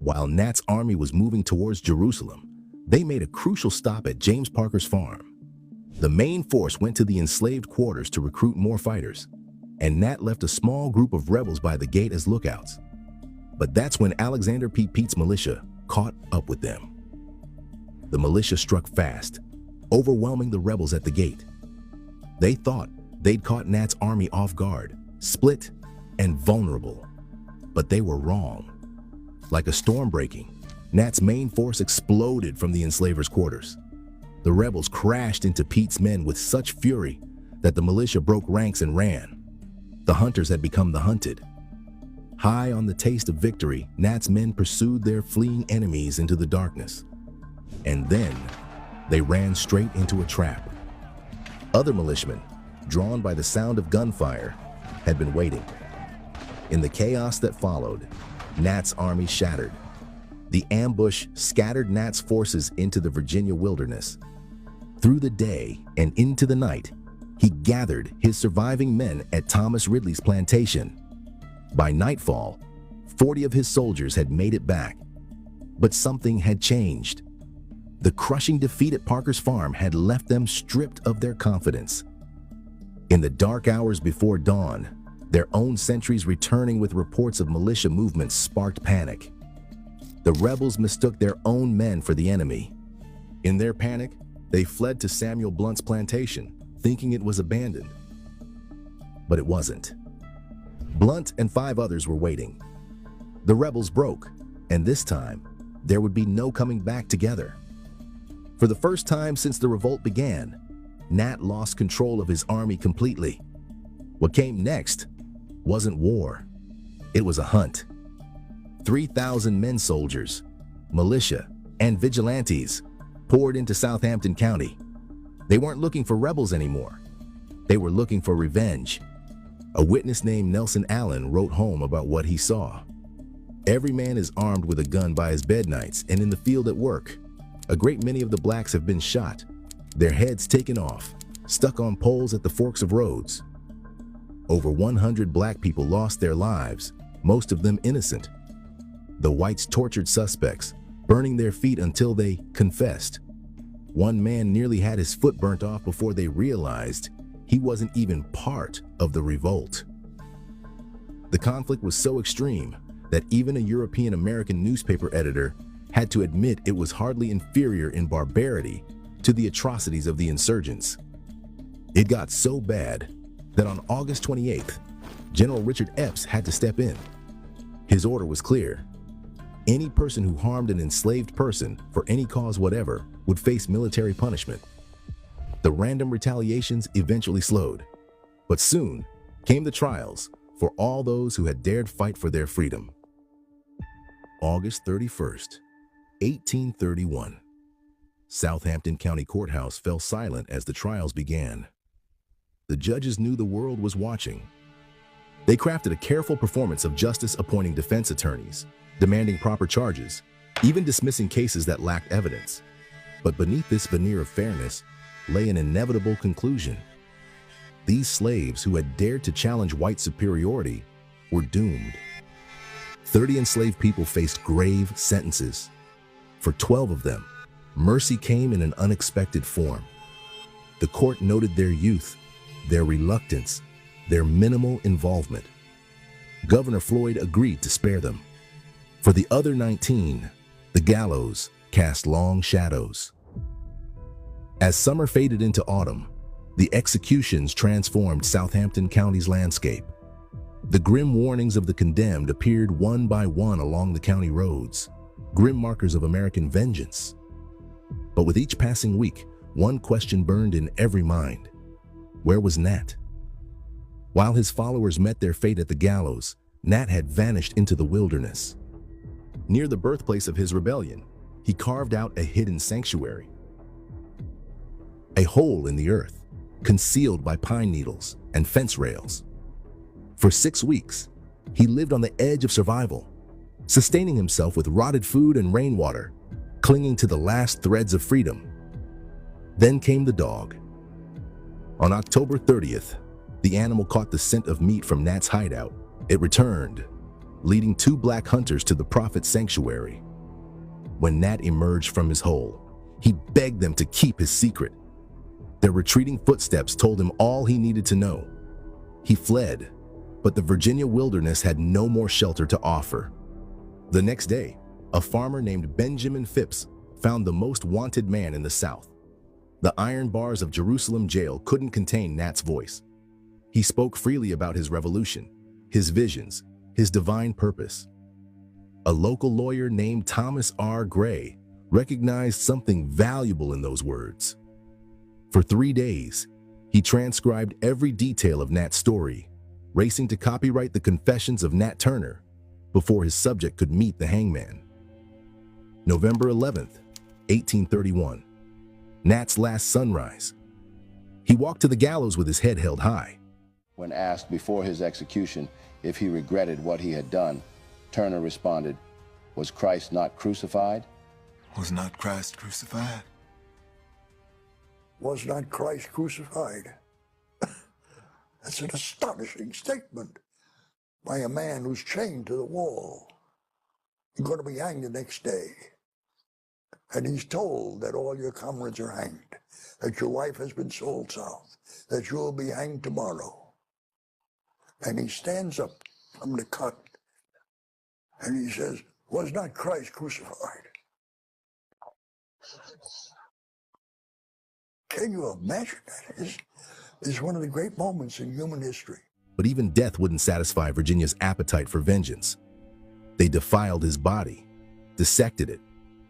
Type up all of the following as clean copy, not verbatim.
While Nat's army was moving towards Jerusalem, they made a crucial stop at James Parker's farm. The main force went to the enslaved quarters to recruit more fighters, and Nat left a small group of rebels by the gate as lookouts. But that's when Alexander P. Pete's militia caught up with them. The militia struck fast, overwhelming the rebels at the gate. They thought they'd caught Nat's army off guard, split and vulnerable. But they were wrong. Like a storm breaking, Nat's main force exploded from the enslavers' quarters. The rebels crashed into Pete's men with such fury that the militia broke ranks and ran. The hunters had become the hunted. High on the taste of victory, Nat's men pursued their fleeing enemies into the darkness. And then they ran straight into a trap. Other militiamen, drawn by the sound of gunfire, had been waiting. In the chaos that followed, Nat's army shattered. The ambush scattered Nat's forces into the Virginia wilderness. Through the day and into the night, he gathered his surviving men at Thomas Ridley's plantation. By nightfall, 40 of his soldiers had made it back. But something had changed. The crushing defeat at Parker's farm had left them stripped of their confidence. In the dark hours before dawn, their own sentries returning with reports of militia movements sparked panic. The rebels mistook their own men for the enemy. In their panic, they fled to Samuel Blunt's plantation, thinking it was abandoned. But it wasn't. Blunt and 5 others were waiting. The rebels broke, and this time, there would be no coming back together. For the first time since the revolt began, Nat lost control of his army completely. What came next wasn't war. It was a hunt. 3,000 men soldiers, militia, and vigilantes poured into Southampton County. They weren't looking for rebels anymore. They were looking for revenge. A witness named Nelson Allen wrote home about what he saw. Every man is armed with a gun by his bed nights and in the field at work. A great many of the blacks have been shot, their heads taken off, stuck on poles at the forks of roads. Over 100 black people lost their lives, most of them innocent. The whites tortured suspects, burning their feet until they confessed. One man nearly had his foot burnt off before they realized he wasn't even part of the revolt. The conflict was so extreme that even a European American newspaper editor had to admit it was hardly inferior in barbarity to the atrocities of the insurgents. It got so bad that on August 28th, General Richard Epps had to step in. His order was clear. Any person who harmed an enslaved person for any cause whatever would face military punishment. The random retaliations eventually slowed, but soon came the trials for all those who had dared fight for their freedom. August 31st, 1831. Southampton County Courthouse fell silent as the trials began. The judges knew the world was watching. They crafted a careful performance of justice, appointing defense attorneys, demanding proper charges, even dismissing cases that lacked evidence. But beneath this veneer of fairness lay an inevitable conclusion. These slaves who had dared to challenge white superiority were doomed. 30 enslaved people faced grave sentences. For 12 of them, mercy came in an unexpected form. The court noted their youth, their reluctance, their minimal involvement. Governor Floyd agreed to spare them. For the other 19, the gallows cast long shadows. As summer faded into autumn, the executions transformed Southampton County's landscape. The grim warnings of the condemned appeared one by one along the county roads, grim markers of American vengeance. But with each passing week, one question burned in every mind. Where was Nat? While his followers met their fate at the gallows, Nat had vanished into the wilderness. Near the birthplace of his rebellion, he carved out a hidden sanctuary. A hole in the earth, concealed by pine needles and fence rails. For 6 weeks, he lived on the edge of survival, sustaining himself with rotted food and rainwater, clinging to the last threads of freedom. Then came the dog. On October 30th, the animal caught the scent of meat from Nat's hideout. It returned, leading 2 black hunters to the prophet's sanctuary. When Nat emerged from his hole, he begged them to keep his secret. Their retreating footsteps told him all he needed to know. He fled, but the Virginia wilderness had no more shelter to offer. The next day, a farmer named Benjamin Phipps found the most wanted man in the South. The iron bars of Jerusalem jail couldn't contain Nat's voice. He spoke freely about his revolution, his visions, his divine purpose. A local lawyer named Thomas R. Gray recognized something valuable in those words. For 3 days, he transcribed every detail of Nat's story, racing to copyright the confessions of Nat Turner before his subject could meet the hangman. November 11th, 1831. Nat's last sunrise. He walked to the gallows with his head held high. When asked before his execution if he regretted what he had done, Turner responded, "Was Christ not crucified?" Was not Christ crucified? Was not Christ crucified? That's an astonishing statement by a man who's chained to the wall. You're going to be hanged the next day. And he's told that all your comrades are hanged, that your wife has been sold south, that you'll be hanged tomorrow. And he stands up from the cut and he says, "Was not Christ crucified?" Can you imagine that? It's one of the great moments in human history. But even death wouldn't satisfy Virginia's appetite for vengeance. They defiled his body, dissected it,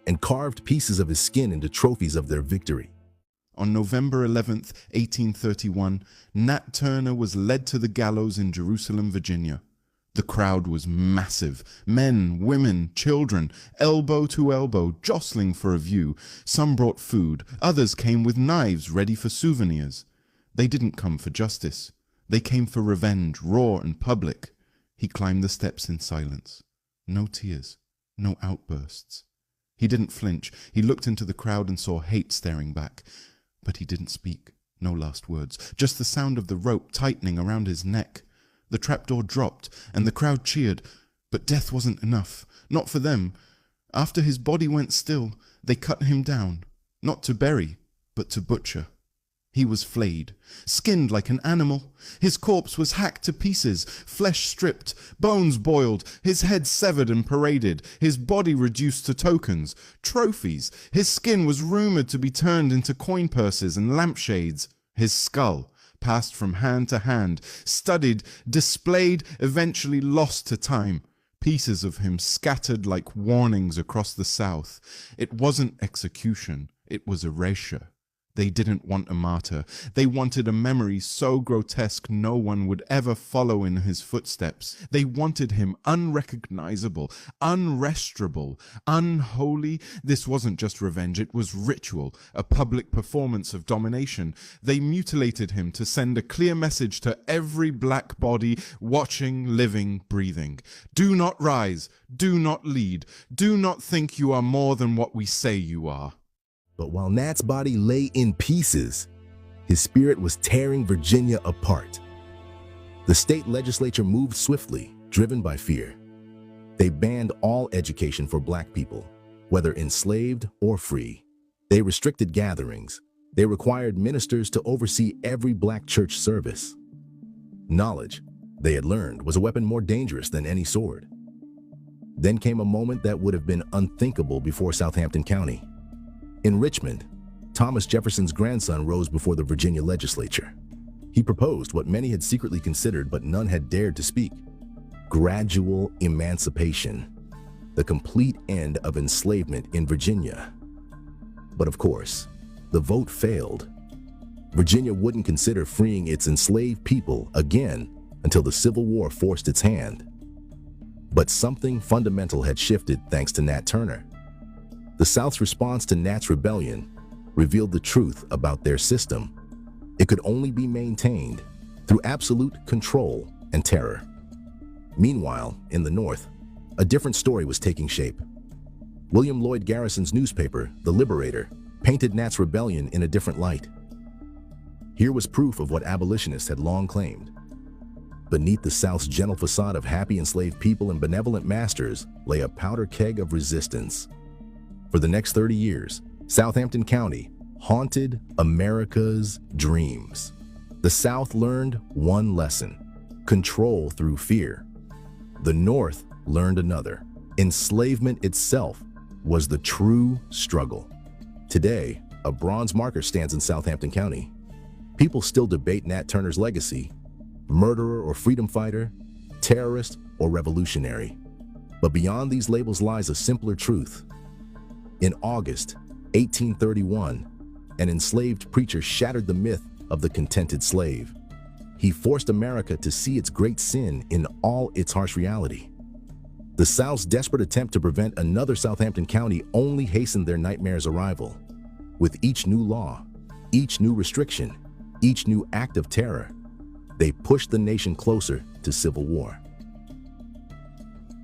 and carved pieces of his skin into trophies of their victory. On November 11th, 1831, Nat Turner was led to the gallows in Jerusalem, Virginia. The crowd was massive. Men, women, children, elbow to elbow, jostling for a view. Some brought food. Others came with knives ready for souvenirs. They didn't come for justice. They came for revenge, raw and public. He climbed the steps in silence. No tears, no outbursts. He didn't flinch. He looked into the crowd and saw hate staring back. But he didn't speak. No last words. Just the sound of the rope tightening around his neck. The trapdoor dropped, and the crowd cheered. But death wasn't enough. Not for them. After his body went still, they cut him down. Not to bury, but to butcher. He was flayed, skinned like an animal. His corpse was hacked to pieces, flesh stripped, bones boiled, his head severed and paraded, his body reduced to tokens, trophies. His skin was rumored to be turned into coin purses and lampshades. His skull passed from hand to hand, studied, displayed, eventually lost to time. Pieces of him scattered like warnings across the South. It wasn't execution, it was erasure. They didn't want a martyr. They wanted a memory so grotesque no one would ever follow in his footsteps. They wanted him unrecognizable, unrestorable, unholy. This wasn't just revenge, it was ritual, a public performance of domination. They mutilated him to send a clear message to every black body watching, living, breathing. Do not rise, do not lead, do not think you are more than what we say you are. But while Nat's body lay in pieces, his spirit was tearing Virginia apart. The state legislature moved swiftly, driven by fear. They banned all education for black people, whether enslaved or free. They restricted gatherings. They required ministers to oversee every black church service. Knowledge, they had learned, was a weapon more dangerous than any sword. Then came a moment that would have been unthinkable before Southampton County. In Richmond, Thomas Jefferson's grandson rose before the Virginia legislature. He proposed what many had secretly considered but none had dared to speak: gradual emancipation, the complete end of enslavement in Virginia. But of course, the vote failed. Virginia wouldn't consider freeing its enslaved people again until the Civil War forced its hand. But something fundamental had shifted thanks to Nat Turner. The South's response to Nat's rebellion revealed the truth about their system. It could only be maintained through absolute control and terror. Meanwhile, in the North, a different story was taking shape. William Lloyd Garrison's newspaper, The Liberator, painted Nat's rebellion in a different light. Here was proof of what abolitionists had long claimed. Beneath the South's gentle facade of happy enslaved people and benevolent masters lay a powder keg of resistance. For the next 30 years, Southampton County haunted America's dreams. The South learned one lesson: control through fear. The North learned another: enslavement itself was the true struggle. Today, a bronze marker stands in Southampton County. People still debate Nat Turner's legacy: murderer or freedom fighter, terrorist or revolutionary. But beyond these labels lies a simpler truth. In August 1831, an enslaved preacher shattered the myth of the contented slave. He forced America to see its great sin in all its harsh reality. The South's desperate attempt to prevent another Southampton County only hastened their nightmare's arrival. With each new law, each new restriction, each new act of terror, they pushed the nation closer to civil war.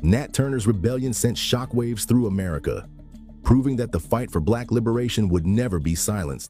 Nat Turner's rebellion sent shockwaves through America, proving that the fight for Black liberation would never be silenced.